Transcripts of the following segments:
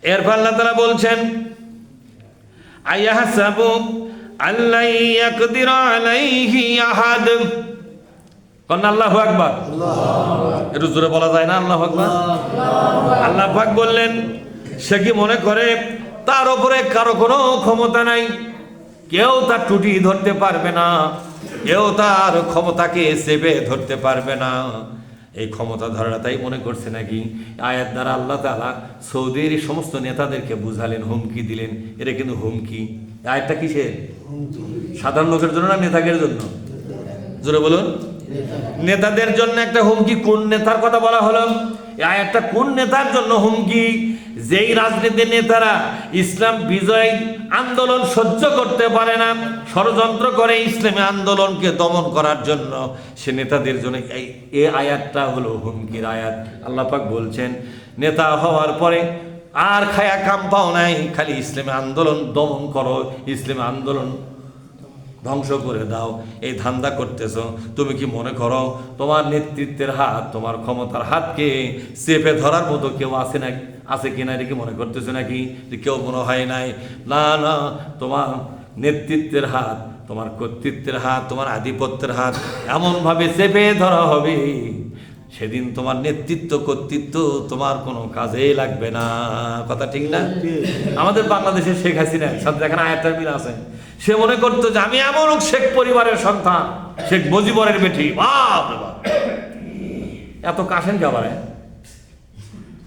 এরপর আল্লাহ তাআলা বলছেন আয়াহসাবু আল্লা ইয়াকদিরু আলাইহি আহাদ। কোন আল্লাহু আকবার। একটু জোরে বলা যায় না আল্লাহু আকবার? আল্লাহ পাক বললেন সে কি মনে করে তার উপরে কারো কোনো ক্ষমতা নাই, কেউ তার টুটি ধরতে পারবে না, কেউ তার ক্ষমতাকে চেপে ধরতে পারবে না। এই ক্ষমতা ধরাটা তাই মনে করছে নাকি? আয়াত দ্বারা আল্লাহ তাআলা সৌদির সমস্ত নেতাদেরকে বুঝালেন, হুমকি দিলেন। এটা কিন্তু হুমকি। আয়াতটা কিসের? সাধারণ লোকের জন্য না নেতাদের জন্য? জোরে বলুন। নেতাদের জন্য একটা হুমকি। কোন নেতার কথা বলা হলো? এই আয়াতটা কোন নেতার জন্য হুমকি? যেই রাজনীতির নেতারা ইসলাম বিজয় আন্দোলন সহ্য করতে পারে না, ষড়যন্ত্র করে ইসলামী আন্দোলনকে দমন করার জন্য, সে নেতাদের জন্য এই আয়াতটা হলো হুমকির আয়াত। আল্লাহ পাক বলছেন নেতা হওয়ার পরে আর খায়া কাম পাও নাই, খালি ইসলামী আন্দোলন দমন করো, ইসলামী আন্দোলন ধ্বংস করে দাও, এই ধান্দা করতেছ। তুমি কি মনে করো তোমার নেতৃত্বের হাত, তোমার ক্ষমতার হাতকে চেপে ধরার মতো কেউ আছে না? আছে কিনা এটা কি মনে করতেছো নাকি যে কেউ মনে হয় নাই? না না, তোমার নেতৃত্বের হাত, তোমার কর্তৃত্বের হাত, তোমার আধিপত্যের হাত এমনভাবে চেপে ধরা হবে, সেদিন তোমার নেতৃত্ব কর্তৃত্ব তোমার কোনো কাজে লাগবে না। কথা ঠিক না? আমাদের বাংলাদেশের শেখ হাসিনা সাথে এখানে আয়াতটার মিল আছে। সে মনে করতো যে আমি এমন শেখ পরিবারের সন্তান, শেখ মুজিবরের বেটি। বাপ রে বাপ, এত কাশেন খাবারে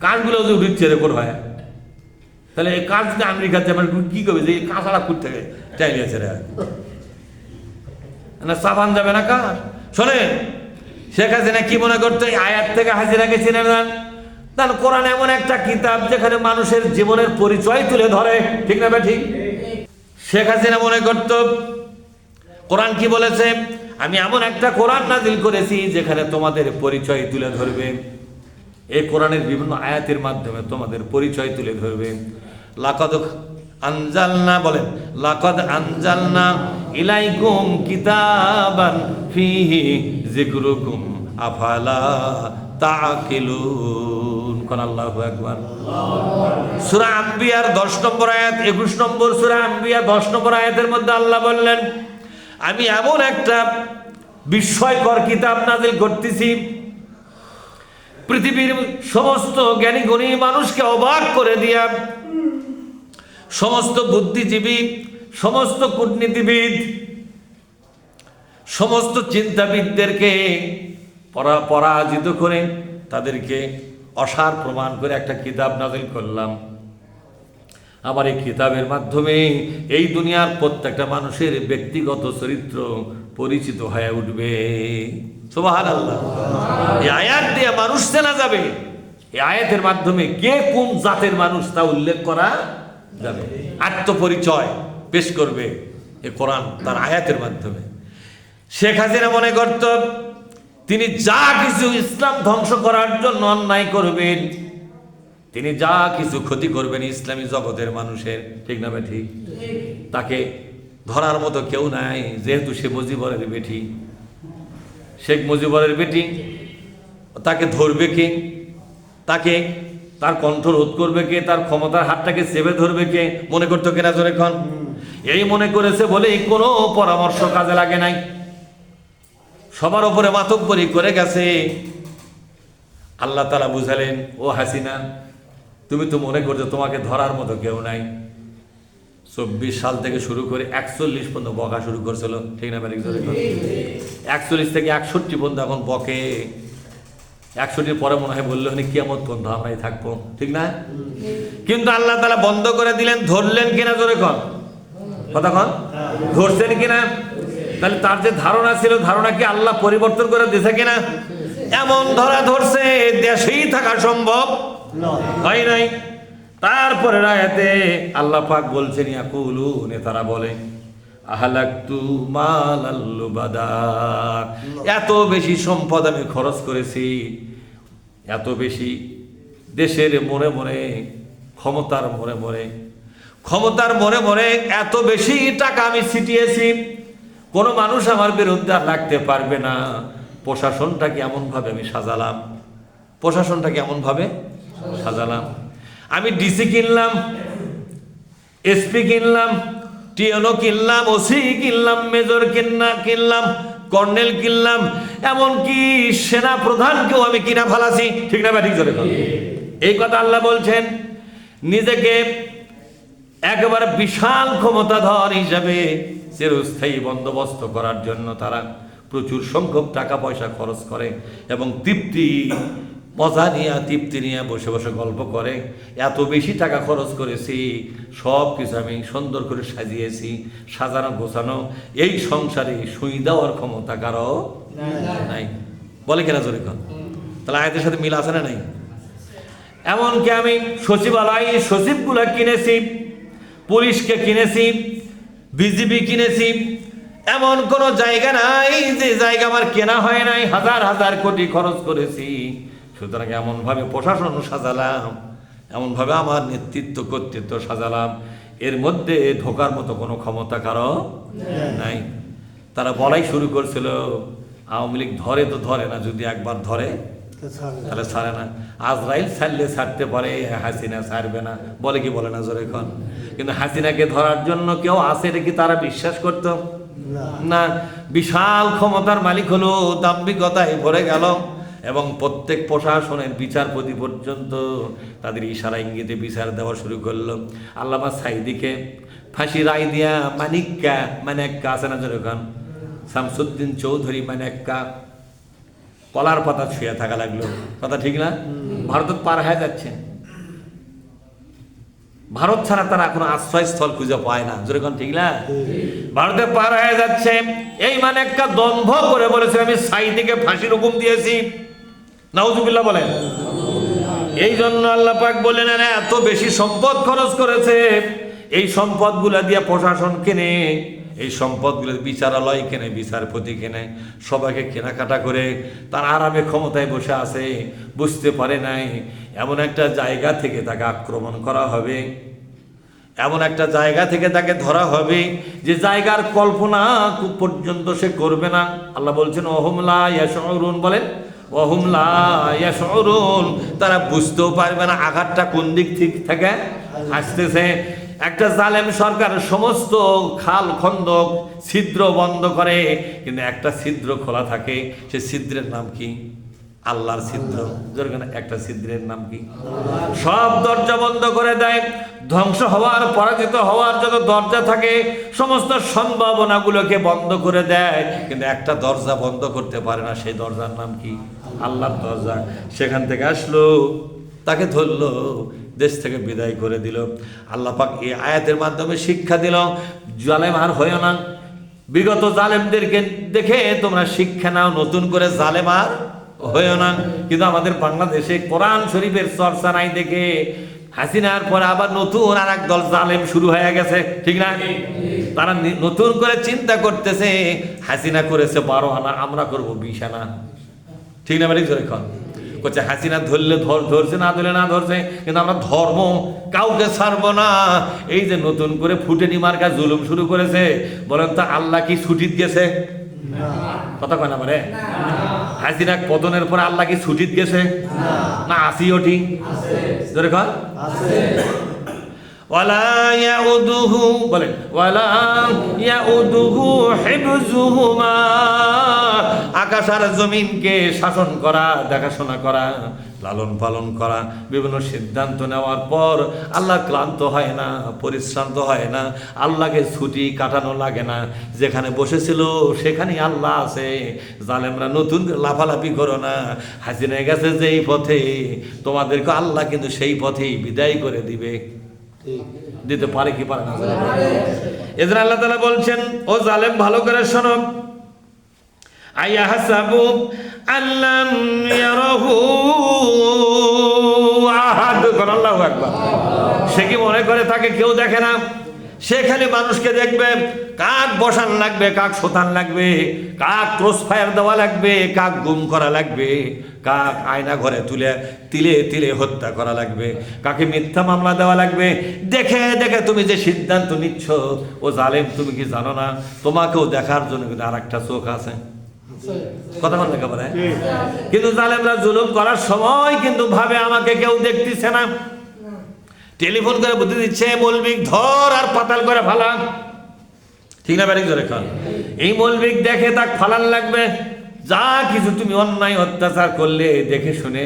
কাজগুলো যে উঠিচ্ছে রেকর্ড হয়, তাহলে এই কাজ যদি আমেরিকার যাবেন কি করবে? যে কাঁচারা কুট থেকে চাইলিয়েছে রে না, সাবান যাবে না কাজ। শোনেন, শেখ হাসিনা কি মনে করতো? আয়াত থেকে হাসিনাকে চিনে নেন। তার কোরআন এমন একটা কিতাব যেখানে মানুষের জীবনের পরিচয় তুলে ধরে, ঠিক না ঠিক? শেখ হাসিনা মনে করত কোরআন কি বলেছে? আমি এমন একটা কোরআন নাজিল করেছি যেখানে তোমাদের পরিচয় তুলে ধরবে। এই কোরআনের বিভিন্ন আয়াতের মাধ্যমে তোমাদের পরিচয় তুলে ধরবে। লাকাদ আনজালনা, বলেন লাকাদ আনজালনা ইলাইকুম কিতাবান ফিহি যিকরুকুম আফালা তাকিলুন। কোন আল্লাহু আকবার। সূরা আম্বিয়ার 10 নম্বর আয়াত, 21 নম্বর সূরা আম্বিয়া 10 নম্বর আয়াতের মধ্যে আল্লাহ বললেন আমি এমন একটা বিস্ময়কর কিতাব নাজিল করতেছি, পৃথিবীর সমস্ত জ্ঞানী গুণী মানুষকে অবাক করে দিয়া, সমস্ত বুদ্ধিজীবী, সমস্ত কূটনীতিবিদ, সমস্ত চিন্তাবিদদেরকে পরাজিত করে তাদেরকে অসার প্রমাণ করে একটা কিতাব নাজিল করলাম। আমার এই কিতাবের মাধ্যমে এই দুনিয়ার প্রত্যেকটা মানুষের ব্যক্তিগত চরিত্র পরিচিত হয়ে উঠবে। সুবহানাল্লাহ। এই আয়াত দিয়ে মানুষ চেনা যাবে। এই আয়াতের মাধ্যমে কে কোন জাতের মানুষ তা উল্লেখ করা যাবে। আত্মপরিচয় পেশ করবে এই কোরআন তার আয়াতের মাধ্যমে। শেখ হাসিনা মনে করত তিনি যা কিছু ইসলাম ধ্বংস করার জন্য অন্যায় করবেন, তিনি যা কিছু ক্ষতি করবেন ইসলামী জগতের মানুষের, ঠিক না বেঠি? তাকে ধরার মতো কেউ নাই, যেহেতু সে মুজিবরের বেটি, শেখ মুজিবরের বেটি। তাকে ধরবে কে? তাকে তার কণ্ঠ রোধ করবে কে? তার ক্ষমতার হাতটাকে চেপে ধরবে কে? মনে করতো কেনা জোরে খন? এই মনে করেছে বলেই কোনো পরামর্শ কাজে লাগে নাই, সবার উপরে মাতব্বরি করে গেছে। আল্লাহ তাআলা বুঝালেন ও হাসিনা, তুমি তো মনে করছো তোমাকে ধরার মতো কেউ নাই। 24 সাল থেকে শুরু করে 41 পর্যন্ত বকা শুরু করছিল, ঠিক না? 41 থেকে 61 পর্যন্ত এখন বকে। 61 পরে মনে হয় বললো কিয়ামত পর্যন্ত আমরাই থাকবো, ঠিক না? কিন্তু আল্লাহ তাআলা বন্ধ করে দিলেন। ধরলেন কিনা জোরে কন, কথা কন, ধরছেন কিনা? তাহলে তার যে ধারণা ছিল, ধারণা কি আল্লাহ পরিবর্তন করে দিয়েছে কিনা? এমন ধরা ধরছে দেশেই থাকা সম্ভব হয় নাই। তারপরে আয়াতে আল্লাহ পাক বলছেন ইয়াকুলু, নেতারা বলে আহলাকতু মালাল লুবাদা, এত বেশি সম্পদ আমি খরচ করেছি, এত বেশি দেশের মনে মনে, ক্ষমতার মনে মনে, ক্ষমতার মনে মনে এত বেশি টাকা আমি ছিটিয়েছি, কোনো মানুষ আমার বিরুদ্ধে আর লাগতে পারবে না। প্রশাসনটাকে এমনভাবে আমি সাজালাম, প্রশাসনটাকে এমনভাবে সাজালাম। আমি ডিসি কিনলাম, এসপি কিনলাম, টিএনও কিনলাম, ওসি কিনলাম, মেজর কিনলাম, কর্নেল কিনলাম, এমনকি সেনা প্রধানকেও আমি কিনা ফেলাছি। ঠিক না ঠিক চলে? এই কথা আল্লাহ বলছেন। নিজেকে একেবারে বিশাল ক্ষমতাধর হিসাবে চিরস্থায়ী বন্দোবস্ত করার জন্য তারা প্রচুর সংখ্যক টাকা পয়সা খরচ করে এবং তৃপ্তি নিয়ে বসে বসে গল্প করে, এত বেশি টাকা খরচ করেছি, সব কিছু আমি সুন্দর করে সাজিয়েছি, সাজানো গোছানো, এই সংসারে সুই দেওয়ার ক্ষমতা কারো নাই। বলে কিনা জোরে কন? তাহলে আয়াতের সাথে মিল আছে না নাই? এমনকি আমি সচিবালয় সচিবগুলা কিনেছি, পুলিশকে কিনেছি, বিজিবি কিনেছি, এমন কোনো জায়গা নাই যে জায়গা আমার কেনা হয় নাই, হাজার হাজার কোটি খরচ করেছি। সুতরাং এমনভাবে প্রশাসন সাজালাম, এমনভাবে আমার নেতৃত্ব কর্তৃত্ব সাজালাম, এর মধ্যে ঢোকার মতো কোনো ক্ষমতা কারো নাই। তারা বলাই শুরু করছিল, আওয়ামী লীগ ধরে তো ধরে না, যদি একবার ধরে তাহলে ছাড়ে না। আজরাইল ছাড়লে ছাড়তে পারে, হাসিনা ছাড়বে না, বলে কি বলে না জোরে এখন? কিন্তু হাসিনাকে ধরার জন্য কেউ আছে রেখে তারা বিশ্বাস করতো না। বিশাল ক্ষমতার মালিক হলো, দাম্ভিকতায় ভরে গেল এবং প্রত্যেক প্রশাসনের বিচারপতি পর্যন্ত তাদের ইশারা ইঙ্গিতে বিচার দেওয়া শুরু করলো। আল্লামা সাইদিকে ফাঁসি রায় দিয়া মানিক্কা আছে না জোরে এখন? শামসুদ্দিন চৌধুরী মানিক্কা কলার পাতা ছুঁয়ে থাকা লাগলো। কথা ঠিক না? ভারত পার হয়ে যাচ্ছে, ভারত ছাড়া তারা কোনো আশ্রয়স্থল খুঁজে পায় না। যেরকম ঠিক না? ভারতে পার হয়ে যাচ্ছে। এই মানিক্কা দম্ভ করে বলেছে আমি সাইদিকে ফাঁসির হুকুম দিয়েছি। নাউজুবিল্লাহ বলেন। এই জন্য আল্লাহ পাক বললেন, এত বেশি সম্পদ খরচ করেছে, এই সম্পদগুলা দিয়ে প্রশাসন কেনে, এই সম্পদগুলো বিচারালয় কেনে, বিচারপতি কেনে, সবাইকে কেনাকাটা করে তার আরামে ক্ষমতায় বসে আছে। বুঝতে পারে নাই এমন একটা জায়গা থেকে তাকে আক্রমণ করা হবে, এমন একটা জায়গা থেকে তাকে ধরা হবে যে জায়গার কল্পনা পর্যন্ত সে করবে না। আল্লাহ বলছেন ওহুম লা ইয়াশউরুন, বলেন ওহুম লা ইয়াশউরুন, তারা বুঝতেও পারবে না আঘাতটা কোন দিক থেকে আসতেছে। একটা জালেম সরকার সমস্ত খাল খন্দক ছিদ্র বন্ধ করে, কিন্তু একটা ছিদ্র খোলা থাকে, সে ছিদ্রের নাম কি? আল্লাহর ছিদ্র। একটা ছিদ্রের নাম কি? সব দরজা বন্ধ করে দেয়। ধ্বংস হওয়ার, পরাজিত হওয়ার যত দরজা থাকে সমস্ত সম্ভাবনাগুলোকে বন্ধ করে দেয়, কিন্তু একটা দরজা বন্ধ করতে পারে না। সেই দরজার নাম কি? আল্লাহর দরজা। সেখান থেকে আসলো, তাকে ধরলো, দেশ থেকে বিদায় করে দিল। আল্লাহ পাক এই আয়াতের মাধ্যমে শিক্ষা দিল, জালেম আর হইও না। বিগত জালেমদেরকে দেখে তোমরা শিক্ষা নাও, নতুন করে জালেম আর হইও না। কিন্তু আমাদের বাংলাদেশে কোরআন শরীফের চর্চা নাই দেখে হাসিনার পরে আবার নতুন আর এক দল জালেম শুরু হয়ে গেছে। ঠিক না? তারা নতুন করে চিন্তা করতেছে, হাসিনা করেছে 12 আনা, আমরা করব 20 আনা। ঠিক না? ঠিক জোরে কর। বলছে হাসিনা ধরলে ধরছে, না ধরলে না ধরছে, কিন্তু আমরা ধর্ম কাউকে ছাড়বো না। এই যে নতুন করে ফুটেনি মার্কা জুলুম শুরু করেছে, বলেন তো আল্লাহ কি ছুটি গেছে? কথা কয় না বলে? হাসিনা পতনের পরে আল্লাহ কি ছুটি গেছে না? আসিও ঠিক ধরে কয় ওয়ালা ইয়াউদুহু, বলেন ওয়ালা ইয়াউদুহু হিফযুহুমা, আকাশ আর জমিনকে শাসন করা, দেখাশোনা করা, লালন পালন করা, বিভিন্ন সিদ্ধান্ত নেওয়ার পর আল্লাহ ক্লান্ত হয় না, পরিশ্রান্ত হয় না, আল্লাহকে ছুটি কাটানো লাগে না। যেখানে বসেছিল সেখানেই আল্লাহ আছে। জালেমরা নতুন লাফালাফি করো না, হাসিনা গেছে যেই পথে, তোমাদেরকে আল্লাহ কিন্তু সেই পথেই বিদায় করে দিতে পারে কি পারে না? এজন্য আল্লাহ তাআলা বলছেন, ও জালেম ভালো করে শোনো, আয়াহসাবু আল্লাম ইয়ারাহু আহাদ, আল্লাহু আকবার। সে কি মনে করে তাকে কেউ দেখে না? সে খালি মানুষকে দেখবে, কাক বসান লাগবে, কাক শোতান লাগবে, কাক ক্রস ফায়ার দেওয়া লাগবে, কাক গুম করা লাগবে, কাক আয়না ঘরে তুলে তিলে তিলে হত্যা করা লাগবে, কাকে মিথ্যা মামলা দেওয়া লাগবে। দেখে দেখে তুমি যে সিদ্ধান্ত নিচ্ছ, ও জালেম তুমি কি জানো না তোমাকেও দেখার জন্য কিন্তু আর একটা চোখ আছে। কথা বলতে পারে? কিন্তু জালেমরা জুলুম করার সময় কিন্তু ভাবে আমাকে কেউ দেখতেছে না, টেলিফোন করে বুদ্ধি দিচ্ছে মৌলবিক ধর আর পাতাল করে ফালা, ঠিক না? বাড়ি ধরে খান। এই মৌলবিক দেখে তাক ফালান লাগবে। যা কিছু তুমি অন্যায় অত্যাচার করলে দেখে শুনে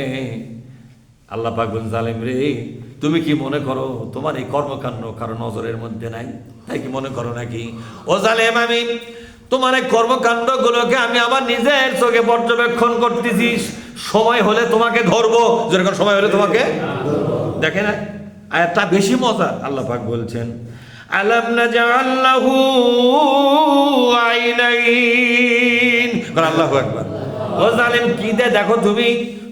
আল্লাহ পাক বলেন, জালেম রে, তুমি কি মনে করো তোমার এই কর্মকাণ্ড কারো নজরের মধ্যে নাই? তাই কি মনে করো নাকি? ও জালেম, আমি তোমার এই কর্মকাণ্ড গুলোকে আমি আমার নিজের চোখে পর্যবেক্ষণ করতেছি। সময় হলে তোমাকে ধরবো, যেরকম সময় হলে তোমাকে দেখে না। আয়াতটা বেশি মজা। আল্লাহ পাক বলছেন, আলাম নাজআল লাহু আইনাইন। আল্লাহু আকবার। ও জালেম, কি দে দেখো তুমি,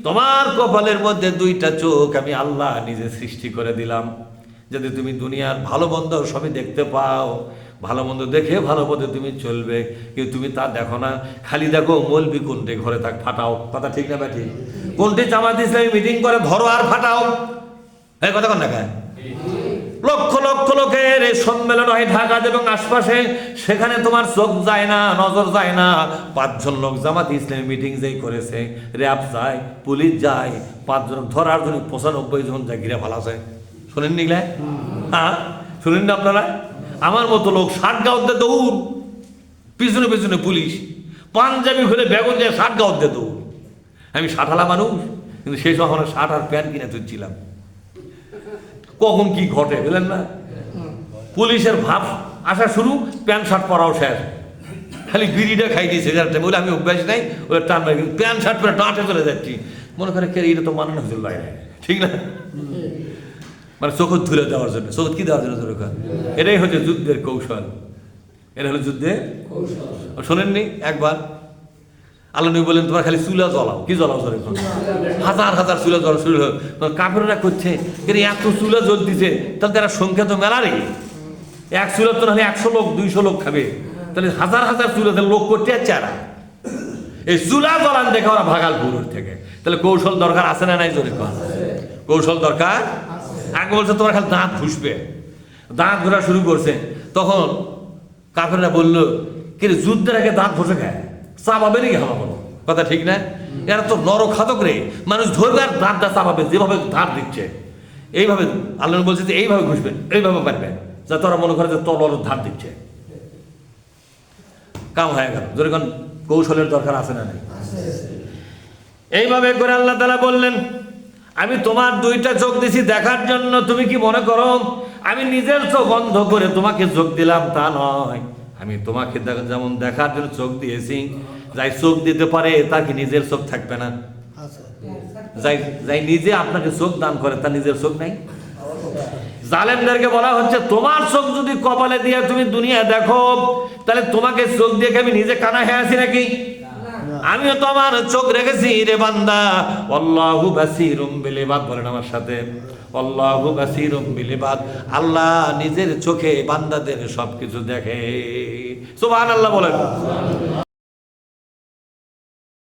তোমার কপালের মধ্যে দুইটা চোখ আমি আল্লাহ নিজে সৃষ্টি করে দিলাম, যদি তুমি দুনিয়ার ভালো মন্দ সবই দেখতে পাও। ভালো মন্দ দেখে ভালো পথে তুমি চলবে, কিন্তু তুমি তা দেখো না। খালি দেখো মৌলবি কোনটি ঘরে থাক ফাটাও। কথা ঠিক না ব্যাটি? কোনটি জামাত ইসলামী মিটিং করে ধরো আর ফাটাও। এই কথা কোন দেখায়? লক্ষ লক্ষ লোকের এই সম্মেলন হয় ঢাকা এবং আশপাশে, সেখানে তোমার চোখ যায় না, নজর যায় না। 5 জন লোক জামাত ইসলামী মিটিং যেই করেছে, র্যাব যায়, পুলিশ যায়, 5 জন ধরার জন্য 95 জন যায় ঘিরে ভালো আছে। শোনেন নিগলে? হ্যাঁ, শুনেন না আপনারা? আমার মতো লোক 60 গাঁওতে দৌড়, পিছনে পিছনে পুলিশ, পাঞ্জাবি খুলে বেগুন যায় 60 গাঁওতে দৌড়। আমি 60 মানুষ, কিন্তু সেই সময় আমরা 60 আর প্যান্ট কিনে তুলছিলাম। কখন কি ঘটে বুঝলেন না? পুলিশের ভাব আসা শুরু, প্যান্ট শার্ট পরাও শেষ। খালি বিড়িটা খাই দিয়েছে সিগারেটটা, বলে আমি অভ্যাস নাই, ওই টান মারি প্যান্ট শার্ট পরে টাঁটে চলে যাচ্ছি। মনে করে কে এটা তো মানানো হয়েছিল বাইরে, ঠিক না? মানে চোখ ধুলে দেওয়ার জন্য। চোখ কি দেওয়ার জন্য? এটাই হচ্ছে যুদ্ধের কৌশল। এটা হলো যুদ্ধের কৌশল। শোনেননি একবার আল্লাহ নবী বলেন, তোমার খালি চুলা জ্বলাও। কি জ্বলাও? সরে হাজার হাজার চুলা জ্বলা শুরু হল। কাপড়রা করছে এত চুলা জ্বল দিছে, তাহলে তারা সংখ্যা তো মেলা রে। এক চুলা তো নাহলে 100 লোক 200 লোক খাবে, তাহলে হাজার হাজার চুলা লোক করতে যাচ্ছে। আর এই চুলা জ্বলান দেখে ওরা ভাগালপুর থেকে। তাহলে কৌশল দরকার আছে না নাই? জোরে কর, কৌশল দরকার। আগে বলছে তোমার খালি দাঁত ঘুষবে, দাঁত ঘোরা শুরু করছে। তখন কাপড়রা বললো, কি যুদ্ধের আগে দাঁত ঘষে খায়, চাপাবে নাকি হামা বলো? কথা ঠিক না? এরা তো নরখাতক রে, মানুষ ধরবে আর দাঁতটা চাপাবে। যেভাবে দাঁত দিচ্ছে এইভাবে আল্লাহ বলছে যে এইভাবে ঘুষবেন, এইভাবে পারবেন, যা তোরা মনে করে যে তলর ধার দিচ্ছে। কাম হয়ে গেল। যখন কৌশলের দরকার আছে না নাই? এইভাবে করে আল্লাহ তাআলা বললেন, আমি তোমার 2টা চোখ দিছি দেখার জন্য। তুমি কি মনে করো আমি নিজের চোখ বন্ধ করে তোমাকে চোখ দিলাম? তা নয়। আমি তোমাকে যেমন দেখার জন্য চোখ দিয়েছি, যাই চোখ দিতে পারে তার কি নিজের চোখ থাকবে না? যাই যাই নিজে আপনাকে চোখ দান করে তার নিজের চোখ নাই? জালেমদেরকে বলা হচ্ছে, তোমার চোখ যদি কপালে দিয়ে তুমি দুনিয়া দেখো, তাহলে তোমাকে চোখ দিয়ে আমি নিজে কানা হয়ে আছি নাকি? আমিও তো আমার চোখ রেখেছি রে বান্দা। আল্লাহু বাসীরুম বিল ইবাদ। বলেন আমার সাথে, আল্লাহু বাসীরুম বিল ইবাদ। আল্লাহ নিজের চোখে বান্দাদের সবকিছু দেখে। সুবহানাল্লাহ বলেন।